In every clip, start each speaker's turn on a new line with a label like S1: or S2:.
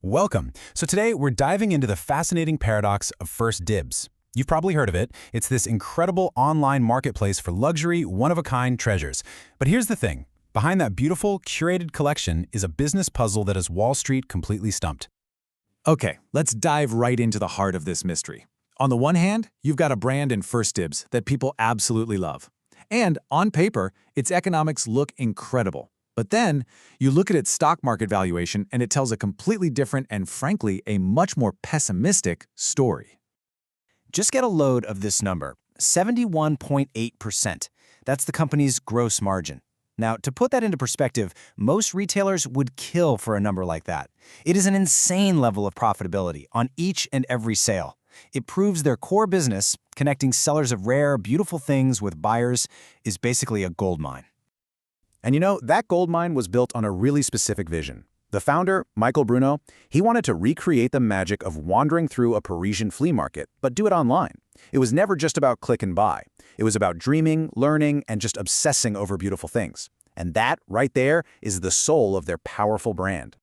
S1: Welcome. So today we're diving into the fascinating paradox of 1stDibs. You've probably heard of it. It's this incredible online marketplace for luxury, one-of-a-kind treasures. But here's the thing. Behind that beautiful, curated collection is a business puzzle that has Wall Street completely stumped.
S2: Okay, let's dive right into the heart of this mystery. On the one hand, you've got a brand in 1stDibs that people absolutely love. And on paper, its economics look incredible. But then, you look at its stock market valuation and it tells a completely different and frankly, a much more pessimistic story.
S3: Just get a load of this number, 71.8%. That's the company's gross margin. Now, to put that into perspective, most retailers would kill for a number like that. It is an insane level of profitability on each and every sale. It proves their core business, connecting sellers of rare, beautiful things with buyers, is basically a gold mine.
S1: And you know, that gold mine was built on a really specific vision. The founder, Michael Bruno, he wanted to recreate the magic of wandering through a Parisian flea market, but do it online. It was never just about click and buy. It was about dreaming, learning, and just obsessing over beautiful things. And that, right there, is the soul of their powerful brand.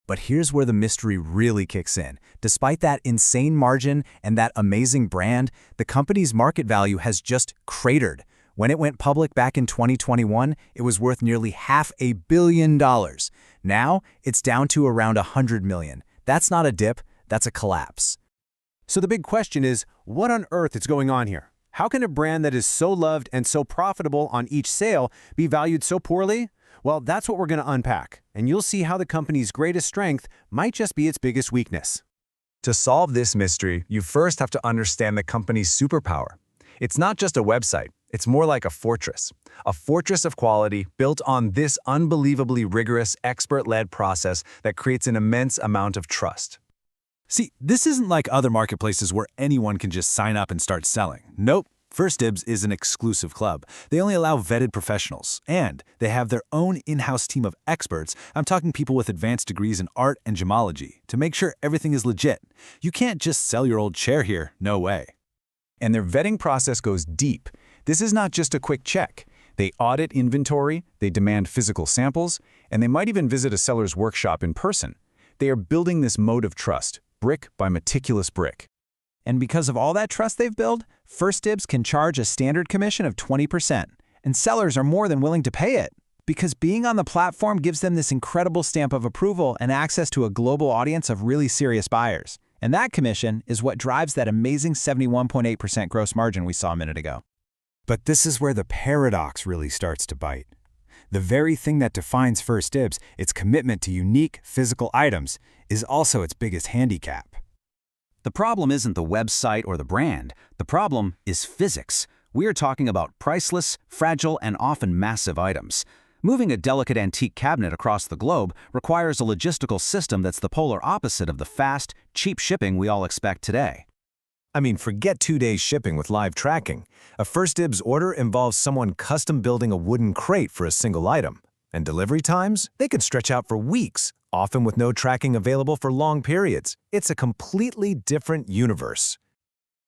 S3: But here's where the mystery really kicks in. Despite that insane margin and that amazing brand, the company's market value has just cratered. When it went public back in 2021, it was worth nearly $500 million. Now, it's down to around $100 million. That's not a dip, that's a collapse.
S4: So the big question is, what on earth is going on here? How can a brand that is so loved and so profitable on each sale be valued so poorly? Well, that's what we're going to unpack, and you'll see how the company's greatest strength might just be its biggest weakness.
S2: To solve this mystery, you first have to understand the company's superpower. It's not just a website. It's more like a fortress of quality built on this unbelievably rigorous, expert-led process that creates an immense amount of trust.
S1: See, this isn't like other marketplaces where anyone can just sign up and start selling. Nope. 1stDibs is an exclusive club. They only allow vetted professionals, and they have their own in-house team of experts. I'm talking people with advanced degrees in art and gemology to make sure everything is legit. You can't just sell your old chair here, no way.
S2: And their vetting process goes deep. This is not just a quick check. They audit inventory, they demand physical samples, and they might even visit a seller's workshop in person. They are building this moat of trust, brick by meticulous brick.
S3: And because of all that trust they've built, 1stDibs can charge a standard commission of 20%. And sellers are more than willing to pay it. Because being on the platform gives them this incredible stamp of approval and access to a global audience of really serious buyers. And that commission is what drives that amazing 71.8% gross margin we saw a minute ago.
S1: But this is where the paradox really starts to bite. The very thing that defines 1stDibs, its commitment to unique physical items, is also its biggest handicap.
S5: The problem isn't the website or the brand. The problem is physics. We are talking about priceless, fragile, and often massive items. Moving a delicate antique cabinet across the globe requires a logistical system that's the polar opposite of the fast, cheap shipping we all expect today.
S2: I mean, forget 2 days shipping with live tracking. A 1stDibs order involves someone custom building a wooden crate for a single item. And delivery times? They can stretch out for weeks, often with no tracking available for long periods. It's a completely different universe.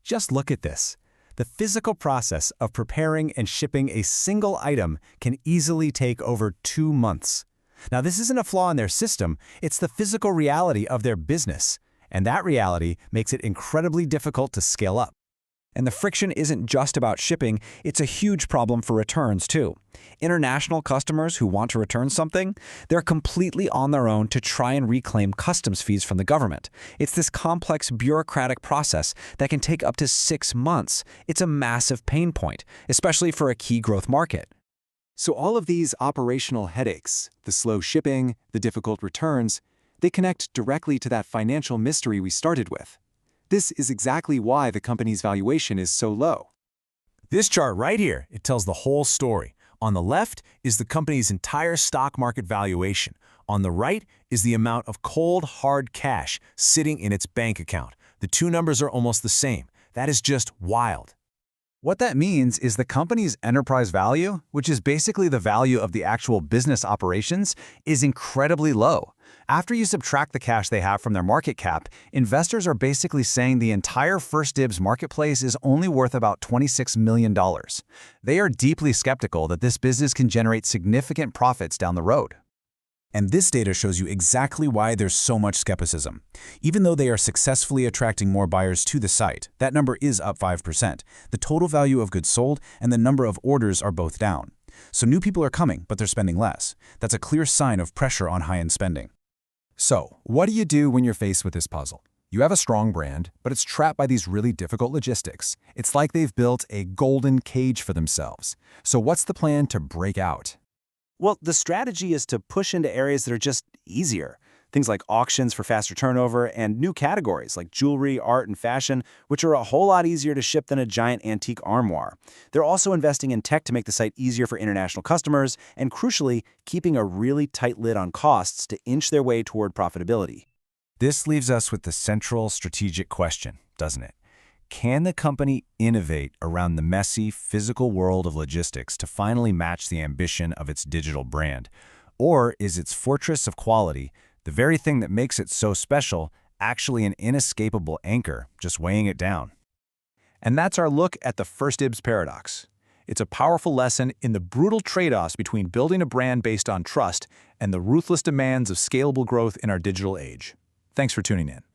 S1: Just look at this. The physical process of preparing and shipping a single item can easily take over 2 months. Now, this isn't a flaw in their system, it's the physical reality of their business. And that reality makes it incredibly difficult to scale up.
S3: And the friction isn't just about shipping, it's a huge problem for returns too. International customers who want to return something, they're completely on their own to try and reclaim customs fees from the government. It's this complex bureaucratic process that can take up to 6 months. It's a massive pain point, especially for a key growth market.
S4: So all of these operational headaches, the slow shipping, the difficult returns, they connect directly to that financial mystery we started with. This is exactly why the company's valuation is so low.
S1: This chart right here, it tells the whole story. On the left is the company's entire stock market valuation. On the right is the amount of cold, hard cash sitting in its bank account. The two numbers are almost the same. That is just wild.
S2: What that means is the company's enterprise value, which is basically the value of the actual business operations, is incredibly low. After you subtract the cash they have from their market cap, investors are basically saying the entire 1stDibs marketplace is only worth about $26 million. They are deeply skeptical that this business can generate significant profits down the road.
S1: And this data shows you exactly why there's so much skepticism. Even though they are successfully attracting more buyers to the site, that number is up 5%. The total value of goods sold and the number of orders are both down. So new people are coming, but they're spending less. That's a clear sign of pressure on high-end spending.
S6: So, what do you do when you're faced with this puzzle? You have a strong brand, but it's trapped by these really difficult logistics. It's like they've built a golden cage for themselves. So what's the plan to break out?
S7: Well, the strategy is to push into areas that are just easier. Things like auctions for faster turnover and new categories like jewelry, art, and fashion, which are a whole lot easier to ship than a giant antique armoire. They're also investing in tech to make the site easier for international customers and, crucially, keeping a really tight lid on costs to inch their way toward profitability.
S6: This leaves us with the central strategic question, doesn't it? Can the company innovate around the messy, physical world of logistics to finally match the ambition of its digital brand? Or is its fortress of quality, the very thing that makes it so special, actually an inescapable anchor, just weighing it down?
S2: And that's our look at the 1stDibs paradox. It's a powerful lesson in the brutal trade-offs between building a brand based on trust and the ruthless demands of scalable growth in our digital age. Thanks for tuning in.